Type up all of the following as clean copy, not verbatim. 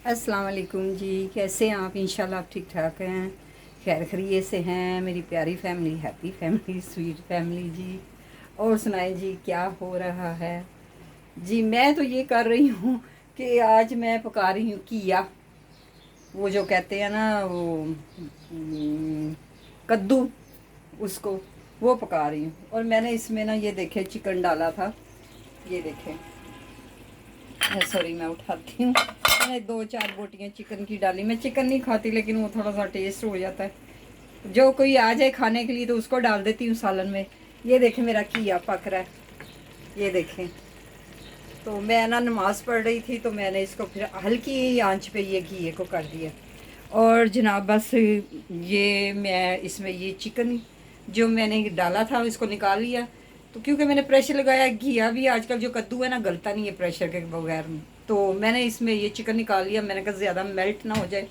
अस्सलाम वालेकुम जी। कैसे हैं आप? इंशाल्लाह आप ठीक ठाक हैं, खैर खैरियत से हैं। मेरी प्यारी family, happy family, sweet family जी। और सुनाए जी, क्या हो रहा है जी? मैं तो ये कर रही हूँ कि आज मैं पका रही हूँ घिया। वो जो कहते हैं ना वो कद्दू, उसको वो पका रही हूँ। और मैंने इसमें ना ये देखे चिकन डाला था, ये देखे। सॉरी, मैं उठाती हूँ। मैंने 2-4 बोटियाँ चिकन की डाली। मैं चिकन नहीं खाती, लेकिन वो थोड़ा सा टेस्ट हो जाता है। जो कोई आ जाए खाने के लिए तो उसको डाल देती हूँ सालन में। ये देखें मेरा घिया पक रहा है, ये देखें। तो मैं ना नमाज़ पढ़ रही थी, तो मैंने इसको फिर हल्की आंच पे ये घिए को कर दिया। और जनाब बस ये मैं इसमें ये चिकन जो मैंने डाला था इसको निकाल लिया। तो क्योंकि मैंने प्रेशर लगाया, घिया भी आजकल जो कद्दू है ना गलता नहीं है प्रेशर के बगैर। तो मैंने इसमें ये चिकन निकाल लिया। मैंने कहा ज़्यादा मेल्ट ना हो जाए,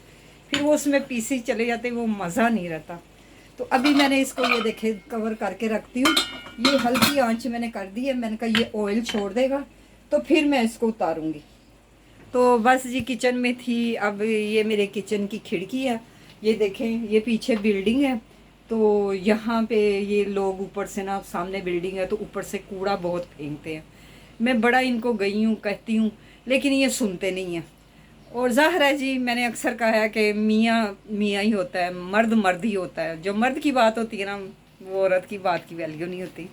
फिर वो उसमें पीसी चले जाते, वो मज़ा नहीं रहता। तो अभी मैंने इसको ये देखे कवर करके रखती हूँ। ये हल्की आंच मैंने कर दी है। मैंने कहा ये ऑयल छोड़ देगा तो फिर मैं इसको उतारूँगी। तो बस जी किचन में थी। अब ये मेरे किचन की खिड़की है, ये देखें। ये पीछे बिल्डिंग है, तो यहाँ पे ये लोग ऊपर से ना, सामने बिल्डिंग है तो ऊपर से कूड़ा बहुत फेंकते हैं। मैं बड़ा इनको गई हूँ, कहती हूँ, लेकिन ये सुनते नहीं हैं। और ज़ाहिर है जी, मैंने अक्सर कहा है कि मियाँ मियाँ ही होता है, मर्द मर्द ही होता है। जो मर्द की बात होती है ना, वो औरत की बात की वैल्यू नहीं होती।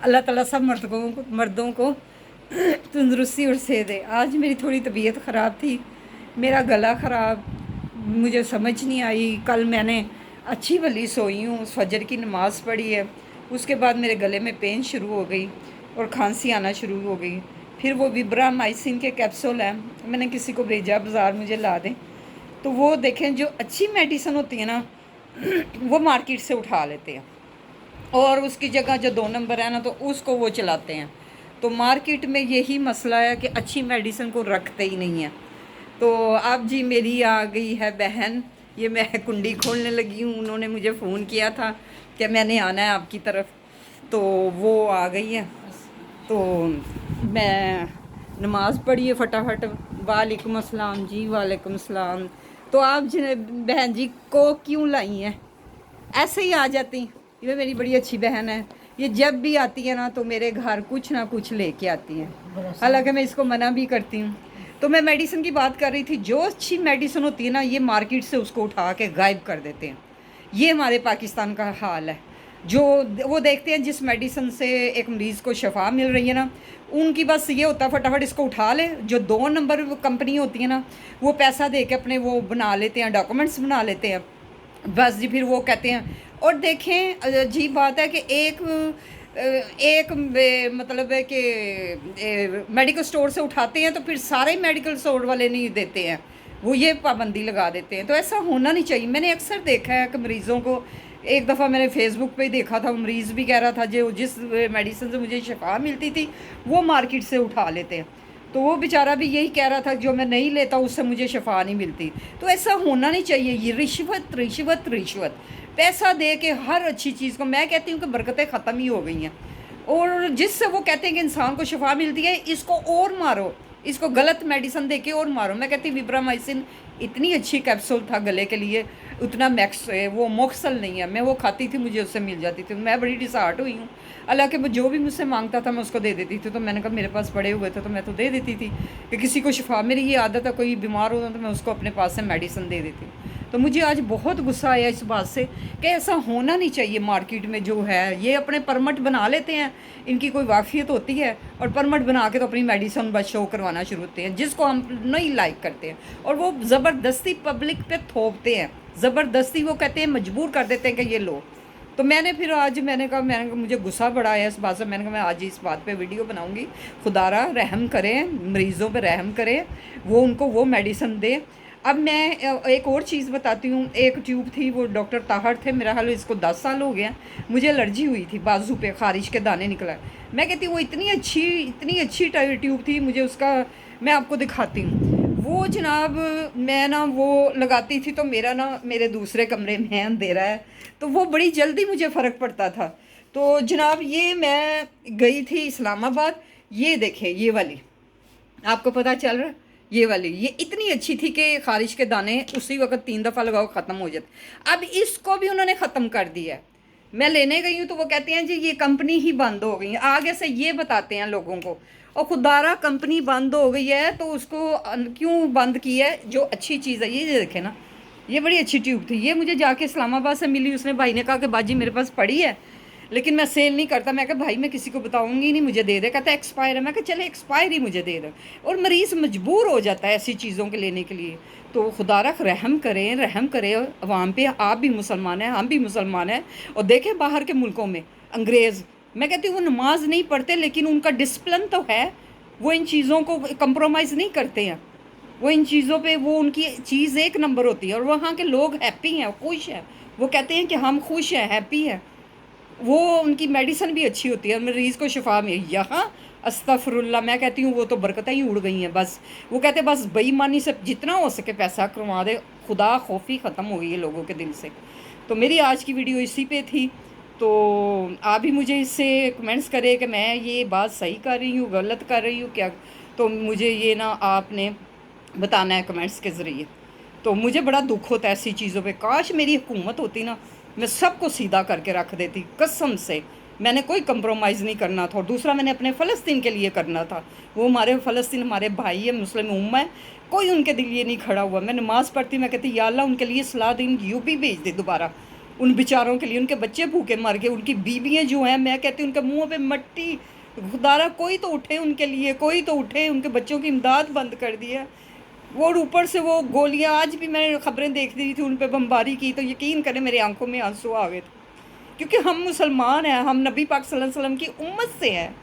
अल्लाह ताला सब मर्दों को तंदुरुस्ती और सेहत दे। आज मेरी थोड़ी तबीयत ख़राब थी, मेरा गला ख़राब, मुझे समझ नहीं आई। कल मैंने अच्छी भली सोई हूँ, फजर की नमाज़ पढ़ी है, उसके बाद मेरे गले में पेन शुरू हो गई और खांसी आना शुरू हो गई। फिर वो विब्रामाइसिन के कैप्सूल हैं, मैंने किसी को भेजा बाज़ार मुझे ला दें। तो वो देखें, जो अच्छी मेडिसिन होती है ना वो मार्केट से उठा लेते हैं, और उसकी जगह जो 2 नंबर है ना तो उसको वो चलाते हैं। तो मार्केट में यही मसला है कि अच्छी मेडिसिन को रखते ही नहीं है। तो अब जी मेरी आ गई है बहन, ये मैं कुंडी खोलने लगी हूँ। उन्होंने मुझे फ़ोन किया था कि मैंने आना है आपकी तरफ, तो वो आ गई है। तो मैं नमाज़ पढ़ी है फटाफट। वालेकुम अस्सलाम जी, वालेकुम अस्सलाम। तो आप बहन जी को क्यों लाई हैं? ऐसे ही आ जाती। ये मेरी बड़ी अच्छी बहन है, ये जब भी आती है ना तो मेरे घर कुछ ना कुछ लेके आती है, हालांकि मैं इसको मना भी करती हूँ। तो मैं मेडिसिन की बात कर रही थी। जो अच्छी मेडिसिन होती है ना, ये मार्केट से उसको उठा के गायब कर देते हैं। ये हमारे पाकिस्तान का हाल है। जो वो देखते हैं जिस मेडिसिन से एक मरीज़ को शफा मिल रही है ना, उनकी बस ये होता है फटाफट इसको उठा ले। जो 2 नंबर कंपनी होती है ना, वो पैसा दे के अपने वो बना लेते हैं, डॉक्यूमेंट्स बना लेते हैं बस जी। फिर वो कहते हैं। और देखें, अजीब बात है कि मतलब है कि मेडिकल स्टोर से उठाते हैं तो फिर सारे मेडिकल स्टोर वाले नहीं देते हैं, वो ये पाबंदी लगा देते हैं। तो ऐसा होना नहीं चाहिए। मैंने अक्सर देखा है कि मरीज़ों को, एक दफ़ा मैंने फेसबुक पे ही देखा था, मरीज़ भी कह रहा था जो जिस मेडिसिन से मुझे शिफा मिलती थी वो मार्केट से उठा लेते हैं। तो वो बेचारा भी यही कह रहा था जो मैं नहीं लेता उससे मुझे शफा नहीं मिलती। तो ऐसा होना नहीं चाहिए। ये रिश्वत रिश्वत रिश्वत, पैसा दे के हर अच्छी चीज़ को, मैं कहती हूँ कि बरकतें ख़त्म ही हो गई हैं। और जिससे वो कहते हैं कि इंसान को शफा मिलती है, इसको और मारो, इसको गलत मेडिसिन दे के और मारो। मैं कहती हूँ विब्रामाइसिन इतनी अच्छी कैप्सूल था गले के लिए, उतना मैक्स वो मोक्सल नहीं है। मैं वो खाती थी, मुझे उससे मिल जाती थी। मैं बड़ी डिसहार्ट हुई हूँ। हालांकि वो जो भी मुझसे मांगता था मैं उसको दे देती थी। तो मैंने कहा मेरे पास पड़े हुए थे तो मैं तो दे देती थी कि किसी को शफा, मेरी ये आदत है, कोई बीमार होता तो मैं उसको अपने पास से मेडिसिन दे देती। तो मुझे आज बहुत गुस्सा आया इस बात से कि ऐसा होना नहीं चाहिए। मार्केट में जो है ये अपने परमट बना लेते हैं, इनकी कोई वाफियत होती है, और परमट बना के तो अपनी मेडिसिन बस शो करवाना शुरू होते हैं, जिसको हम नहीं लाइक करते हैं। और वो ज़बरदस्ती पब्लिक पे थोपते हैं, ज़बरदस्ती वो कहते हैं, मजबूर कर देते हैं कि ये लो। तो मैंने फिर आज मैंने कहा मुझे गुस्सा बड़ा आया इस बात से। मैंने कहा मैं आज इस बात पे वीडियो बनाऊंगी। खुदारा रहम करें, मरीज़ों पे रहम करें, वो उनको वो मेडिसिन दें। अब मैं एक और चीज़ बताती हूँ। एक ट्यूब थी, वो डॉक्टर ताहर थे, मेरा हाल इसको 10 साल हो गया। मुझे एलर्जी हुई थी, बाजू पे खारिश के दाने निकला। मैं कहती हूँ वो इतनी अच्छी ट्यूब थी, मुझे उसका मैं आपको दिखाती हूँ। वो जनाब मैं ना वो लगाती थी तो मेरा ना, मेरे दूसरे कमरे में अंधेरा है, तो वो बड़ी जल्दी मुझे फ़र्क पड़ता था। तो जनाब ये मैं गई थी इस्लामाबाद, ये देखें ये वाली, आपको पता चल रहा है? ये वाली, ये इतनी अच्छी थी कि खारिश के दाने उसी वक्त 3 दफ़ा लगाओ ख़त्म हो जाते। अब इसको भी उन्होंने ख़त्म कर दिया है। मैं लेने गई हूँ तो वो कहते हैं जी ये कंपनी ही बंद हो गई है, आगे से ये बताते हैं लोगों को। और खुदारा कंपनी बंद हो गई है तो उसको क्यों बंद की है? जो अच्छी चीज़ है ये देखे ना, ये बड़ी अच्छी ट्यूब थी, ये मुझे जाके इस्लामाबाद से मिली। उसने भाई ने कहा कि बाजी मेरे पास पड़ी है लेकिन मैं सेल नहीं करता। मैं कहा भाई मैं किसी को बताऊंगी नहीं, मुझे दे दे। कहता एक्सपायर है। मैं कहा चले एक्सपायर ही मुझे दे दे। और मरीज़ मजबूर हो जाता है ऐसी चीज़ों के लेने के लिए। तो खुदा रख रहम करें, रहम करें अवाम पे। आप भी मुसलमान हैं, हम भी मुसलमान हैं। और देखें बाहर के मुल्कों में अंग्रेज़, मैं कहती हूँ वो नमाज नहीं पढ़ते लेकिन उनका डिसिप्लिन तो है, वो इन चीज़ों को कंप्रोमाइज़ नहीं करते हैं। वो इन चीज़ों पे वो उनकी चीज़ एक नंबर होती है। और वहाँ के लोग हैप्पी हैं, खुश हैं। वो कहते हैं कि हम खुश हैं, हैप्पी हैं। वो उनकी मेडिसिन भी अच्छी होती है, मरीज़ को शिफा में। यहाँ अस्तगफुरुल्लाह, मैं कहती हूँ वो तो बरकतें ही उड़ गई हैं बस। वो कहते बस बेईमानी से जितना हो सके पैसा करवा दे, खुदा खौफी ख़त्म हो गई है लोगों के दिल से। तो मेरी आज की वीडियो इसी पे थी। तो आप भी मुझे इससे कमेंट्स करें कि मैं ये बात सही कर रही हूँ, गलत कर रही हूँ क्या। तो मुझे ये ना आपने बताना है कमेंट्स के ज़रिए। तो मुझे बड़ा दुख होता है ऐसी चीज़ों पे। काश मेरी हुकूमत होती ना, मैं सबको सीधा करके रख देती कसम से। मैंने कोई कंप्रोमाइज़ नहीं करना था। और दूसरा मैंने अपने फ़लस्तीन के लिए करना था। वो हमारे फ़लस्तीन हमारे भाई है, मुस्लिम उम्मा है, कोई उनके लिए नहीं खड़ा हुआ। मैं नमाज़ पढ़ती, मैं कहती या अल्लाह उनके लिए सलाह दिन यूपी भेज दे दोबारा, उन बेचारों के लिए। उनके बच्चे भूखे मर गए, उनकी बीवियाँ जो हैं, मैं कहती उनके मुँह पे मट्टी। खुदारा कोई तो उठे उनके लिए, कोई तो उठे। उनके बच्चों की इमदाद बंद कर दी है। वो ऊपर से वो गोलियां, आज भी मैंने खबरें देख रही थी, उन पर बमबारी की तो यकीन करें मेरी आंखों में आंसू आ गए थे। क्योंकि हम मुसलमान हैं, हम नबी पाक सल्लल्लाहु अलैहि वसल्लम की उम्मत से हैं,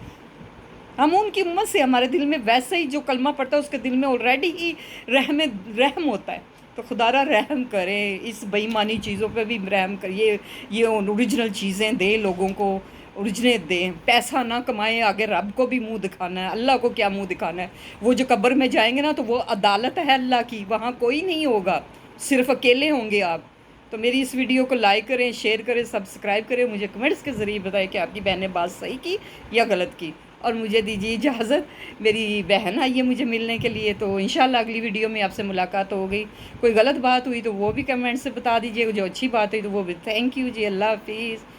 हम उनकी उम्मत से। हमारे दिल में वैसे ही जो कलमा पड़ता है उसके दिल में ऑलरेडी ही रहम होता है। तो खुदारा रहम करे, इस बेईमानी चीज़ों पे भी रहम करिए। ये ओरिजिनल चीज़ें दे लोगों को, ओरिजिनल दें। पैसा ना कमाएं, आगे रब को भी मुंह दिखाना है, अल्लाह को क्या मुंह दिखाना है। वो जो कब्र में जाएंगे ना तो वो अदालत है अल्लाह की, वहाँ कोई नहीं होगा, सिर्फ अकेले होंगे आप। तो मेरी इस वीडियो को लाइक करें, शेयर करें, सब्सक्राइब करें। मुझे कमेंट्स के ज़रिए बताएं कि आपकी बहन ने बात सही की या गलत की। और मुझे दीजिए इजाज़त, मेरी बहन आई है मुझे मिलने के लिए। तो इंशाल्लाह अगली वीडियो में आपसे मुलाकात हो गई। कोई गलत बात हुई तो वो भी कमेंट से बता दीजिए, जो अच्छी बात हुई तो वो भी। थैंक यू जी, अल्लाह हाफिज़।